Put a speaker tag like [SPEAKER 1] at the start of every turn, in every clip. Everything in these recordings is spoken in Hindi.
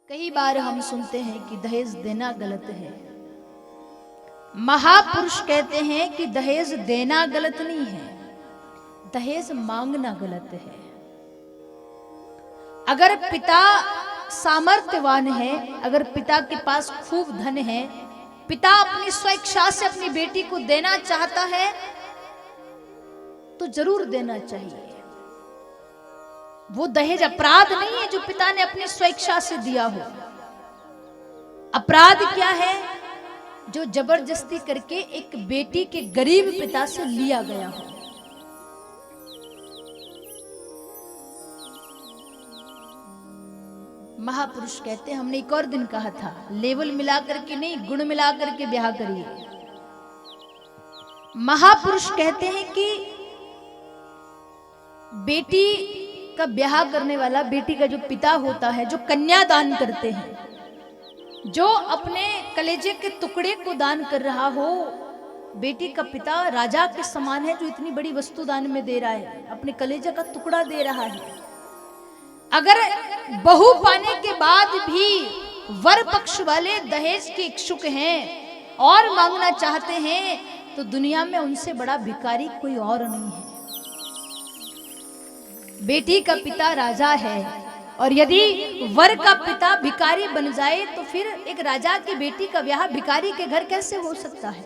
[SPEAKER 1] कई बार हम सुनते हैं कि दहेज देना गलत है। महापुरुष कहते हैं कि दहेज देना गलत नहीं है, दहेज मांगना गलत है। अगर पिता सामर्थ्यवान है, अगर पिता के पास खूब धन है, पिता अपनी स्वेच्छा से अपनी बेटी को देना चाहता है तो जरूर देना चाहिए। वो दहेज अपराध नहीं है जो पिता ने अपनी स्वेच्छा से दिया हो। अपराध क्या है? जो जबरदस्ती करके एक बेटी के गरीब पिता से लिया गया हो। महापुरुष कहते हैं, हमने एक और दिन कहा था, लेवल मिला करके नहीं, गुण मिला करके ब्याह करिए। महापुरुष कहते हैं कि बेटी का ब्याह करने वाला, बेटी का जो पिता होता है, जो कन्यादान करते हैं, जो अपने कलेजे के टुकड़े को दान कर रहा हो, बेटी का पिता राजा के समान है जो इतनी बड़ी वस्तु दान में दे रहा है, अपने कलेजे का टुकड़ा दे रहा है। अगर बहू पाने के बाद भी वर पक्ष वाले दहेज के इच्छुक हैं और मांगना चाहते हैं तो दुनिया में उनसे बड़ा भिखारी कोई और नहीं है। बेटी का पिता राजा है और यदि वर का पिता भिखारी बन जाए तो फिर एक राजा की बेटी का ब्याह भिखारी के घर कैसे हो सकता है?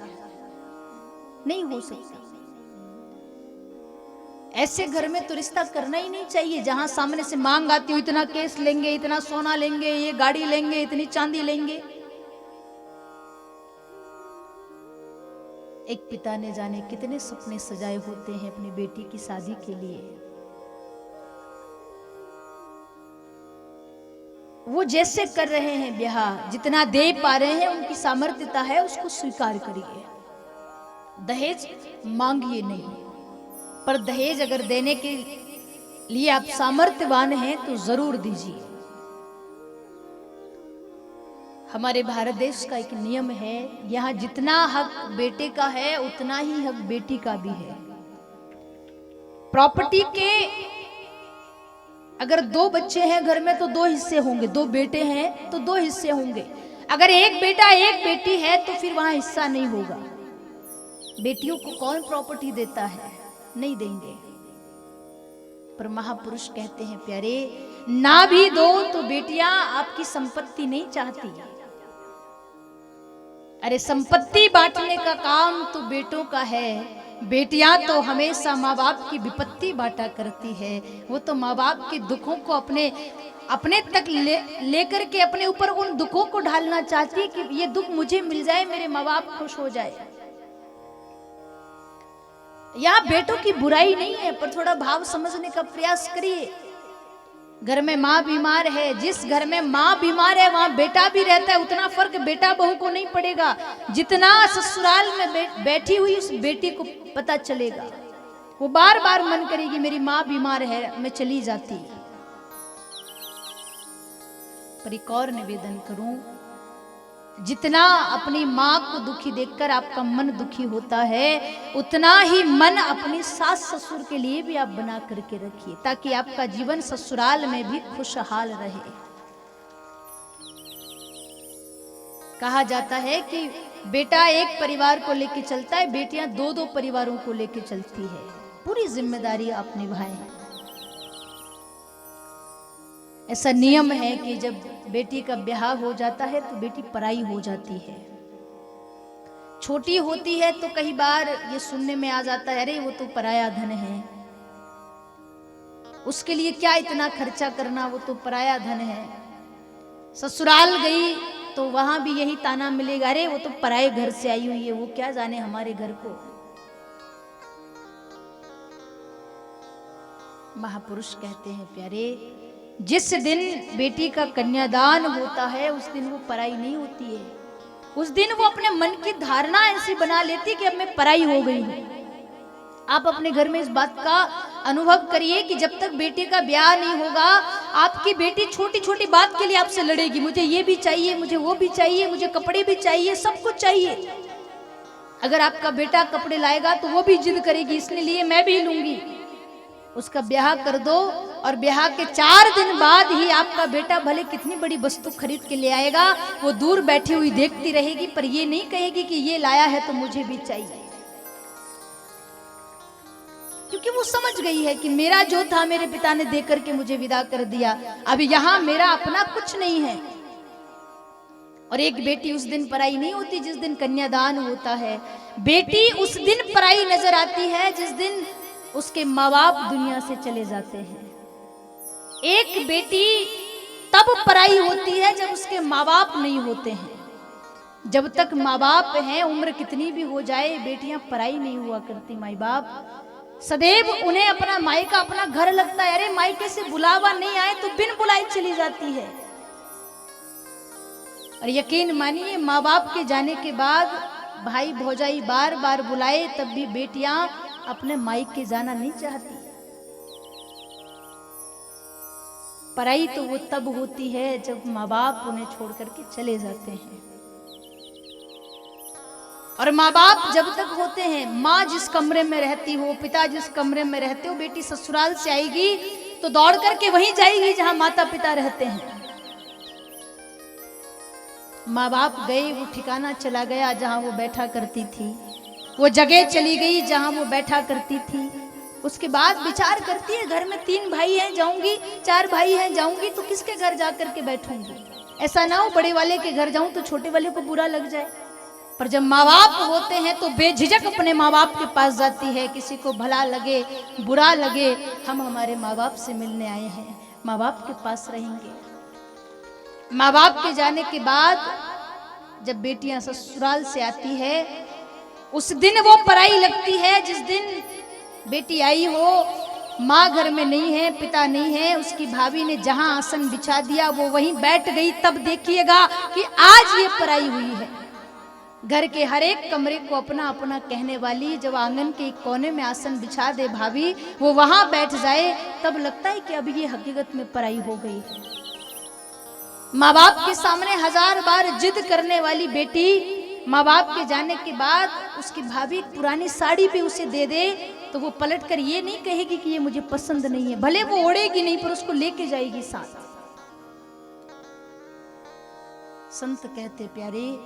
[SPEAKER 1] नहीं हो सकता। ऐसे घर में तो रिश्ता करना ही नहीं चाहिए जहां सामने से मांग आती हो, इतना केस लेंगे, इतना सोना लेंगे, ये गाड़ी लेंगे, इतनी चांदी लेंगे। एक पिता ने जाने कितने सपने सजाए होते हैं अपनी बेटी की शादी के लिए। वो जैसे कर रहे हैं ब्याह, जितना दे पा रहे हैं, उनकी सामर्थ्यता है, उसको स्वीकार करिए। दहेज मांगिए नहीं, पर दहेज अगर देने के लिए आप सामर्थ्यवान हैं तो जरूर दीजिए। हमारे भारत देश का एक नियम है, यहाँ जितना हक बेटे का है उतना ही हक बेटी का भी है। प्रॉपर्टी के अगर 2 बच्चे हैं घर में तो 2 हिस्से होंगे, 2 बेटे हैं तो 2 हिस्से होंगे। अगर एक बेटा एक बेटी है तो फिर वहां हिस्सा नहीं होगा। बेटियों को कौन प्रॉपर्टी देता है? नहीं देंगे। पर महापुरुष कहते हैं, प्यारे, ना भी दो तो बेटियां आपकी संपत्ति नहीं चाहती। अरे संपत्ति बांटने का काम तो बेटों का है, बेटियां तो हमेशा माँ बाप की विपत्ति बांटा करती है। वो तो माँ बाप के दुखों को अपने तक लेकर के अपने ऊपर उन दुखों को ढालना चाहती है कि ये दुख मुझे मिल जाए, मेरे माँ बाप खुश हो जाए। यहाँ बेटों की बुराई नहीं है, पर थोड़ा भाव समझने का प्रयास करिए। घर में माँ बीमार है, जिस घर में माँ बीमार है वहां बेटा भी रहता है, उतना फर्क बेटा बहू को नहीं पड़ेगा जितना ससुराल में बैठी हुई उस बेटी को पता चलेगा। वो बार बार मन करेगी मेरी माँ बीमार है, मैं चली जाती। पर एक और निवेदन करूं, जितना अपनी माँ को दुखी देखकर आपका मन दुखी होता है, उतना ही मन अपनी सास ससुर के लिए भी आप बना करके रखिए, ताकि आपका जीवन ससुराल में भी खुशहाल रहे। कहा जाता है कि बेटा एक परिवार को लेकर चलता है, बेटियां 2-2 परिवारों को लेकर चलती है। पूरी जिम्मेदारी आप निभाएं। ऐसा नियम है कि जब बेटी का ब्याह हो जाता है तो बेटी पराई हो जाती है। छोटी होती है तो कई बार ये सुनने में आ जाता है, अरे वो तो पराया धन है, उसके लिए क्या इतना खर्चा करना, वो तो पराया धन है। ससुराल गई तो वहां भी यही ताना मिलेगा, अरे वो तो पराये घर से आई हुई है, वो क्या जाने हमारे घर को। महापुरुष कहते हैं, प्यारे, जिस दिन बेटी का कन्यादान होता है उस दिन वो पराई नहीं होती है। उस दिन वो अपने मन की धारणा ऐसी बना लेती कि अब मैं पराई हो गई हूं। आप अपने घर में इस बात का अनुभव करिए कि जब तक बेटे का ब्याह नहीं होगा, आपकी बेटी छोटी छोटी बात के लिए आपसे लड़ेगी, मुझे ये भी चाहिए, मुझे वो भी चाहिए, मुझे कपड़े भी चाहिए, सब कुछ चाहिए। अगर आपका बेटा कपड़े लाएगा तो वो भी जिद करेगी, इसने लिए मैं भी लूंगी। उसका ब्याह कर दो और ब्याह के 4 दिन बाद ही आपका बेटा भले कितनी बड़ी वस्तु खरीद के ले आएगा, वो दूर बैठी हुई देखती रहेगी, पर ये नहीं कहेगी कि ये लाया है तो मुझे भी चाहिए, क्योंकि वो समझ गई है कि मेरा जो था मेरे पिता ने दे करके मुझे विदा कर दिया, अब यहां मेरा अपना कुछ नहीं है। और एक बेटी उस दिन पराई नहीं होती जिस दिन कन्यादान होता है। बेटी उस दिन पराई नजर आती है जिस दिन उसके माँ बाप दुनिया से चले जाते हैं। एक बेटी तब पराई होती है जब उसके माँ बाप नहीं होते हैं। जब तक माँ बाप हैं, उम्र कितनी भी हो जाए, बेटियां पराई नहीं हुआ करती। माई बाप सदैव उन्हें अपना मायका अपना घर लगता है। अरे मायके से बुलावा नहीं आए तो बिन बुलाई चली जाती है। और यकीन मानिए, माँ बाप के जाने के बाद भाई भौजाई बार बार बुलाए तब भी बेटियां अपने मायके जाना नहीं चाहती। पराई तो वो तब होती है जब माँ बाप उन्हें छोड़ करके चले जाते हैं। और माँ बाप जब तक होते हैं, माँ जिस कमरे में रहती हो, पिता जिस कमरे में रहते हो, बेटी ससुराल से आएगी तो दौड़ करके वहीं जाएगी जहां माता पिता रहते हैं। माँ बाप गए, वो ठिकाना चला गया जहां वो बैठा करती थी, वो जगह चली गई जहां वो बैठा करती थी। उसके बाद विचार करती है, घर में 3 भाई हैं, जाऊंगी, 4 भाई हैं, जाऊंगी तो किसके घर जा करके बैठूंगी। ऐसा ना हो बड़े वाले के घर जाऊं तो छोटे वाले को बुरा लग जाए। पर जब माँ बाप होते हैं तो बेझिझक अपने माँ बाप के पास जाती है। किसी को भला लगे बुरा लगे, हम हमारे माँ बाप से मिलने आए हैं, माँ बाप के पास रहेंगे। माँ बाप के जाने के बाद जब बेटियां ससुराल से आती है, उस दिन वो पराई लगती है। जिस दिन बेटी आई हो, माँ घर में नहीं है, पिता नहीं है, उसकी भाभी ने जहां आसन बिछा दिया वो वहीं बैठ गई, तब देखिएगा कि आज ये पराई हुई है। घर के हर एक कमरे को अपना अपना कहने वाली, जब आंगन के एक कोने में आसन बिछा दे भाभी, वो वहां बैठ जाए, तब लगता है कि अब ये हकीकत में पराई हो गई है। माँ बाप के सामने 1000 बार जिद करने वाली बेटी, माँ बाप के जाने के बाद उसकी भाभी पुरानी साड़ी भी उसे दे दे तो वो पलट कर ये नहीं कहेगी कि ये मुझे पसंद नहीं है। भले वो ओढ़ेगी नहीं पर उसको लेके जाएगी साथ। संत कहते प्यारे,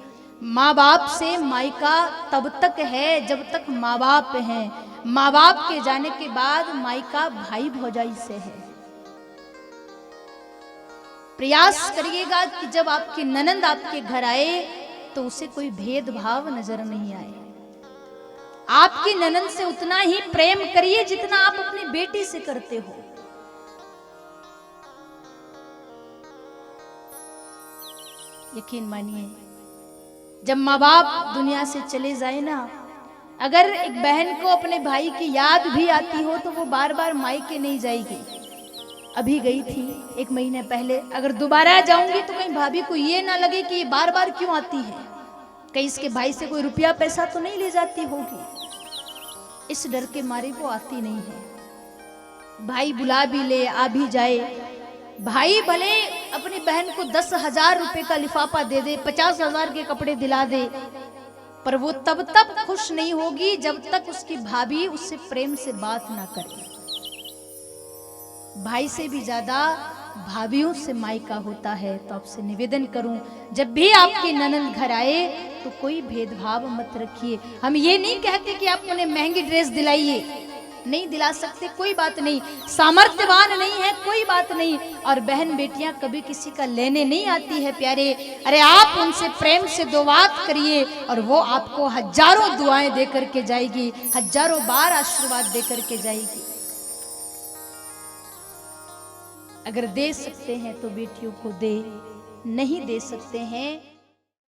[SPEAKER 1] माँ बाप से मायका तब तक है जब तक माँ बाप हैं। माँ बाप के जाने के बाद मायका भाई भौजाई से है। प्रयास करिएगा कि जब आपकी ननंद आपके घर आए तो उसे कोई भेदभाव नजर नहीं आए। आपकी ननंद से उतना ही प्रेम करिए जितना आप अपनी बेटी से करते हो। यकीन मानिए, जब माँ बाप दुनिया से चले जाए ना, अगर एक बहन को अपने भाई की याद भी आती हो तो वो बार बार मायके नहीं जाएगी। अभी गई थी 1 महीने पहले, अगर दोबारा जाऊंगी तो कहीं भाभी को ये ना लगे कि ये बार बार क्यों आती है, कहीं इसके भाई से कोई रुपया पैसा तो नहीं ले जाती होगी। इस डर के मारे वो आती नहीं है। भाई बुला भी ले, आ भी जाए, भाई भले अपनी बहन को 10,000 रुपए का लिफाफा दे दे, 50,000 के कपड़े दिला दे, पर वो तब तक खुश नहीं होगी जब तक उसकी भाभी उससे प्रेम से बात ना करे। भाई से भी ज्यादा भाभियों से मायका होता है। तो आपसे निवेदन करूं, जब भी आपकी ननंद घर आए तो कोई भेदभाव मत रखिए। हम ये नहीं कहते कि आप उन्हें महंगी ड्रेस दिलाइए, नहीं दिला सकते कोई बात नहीं, सामर्थ्यवान नहीं है कोई बात नहीं। और बहन बेटियां कभी किसी का लेने नहीं आती है प्यारे। अरे आप उनसे प्रेम से 2 बात करिए और वो आपको हजारों दुआएं दे करके जाएगी, हजारों बार आशीर्वाद दे करके जाएगी। अगर दे सकते हैं तो बेटियों को दे, नहीं दे सकते हैं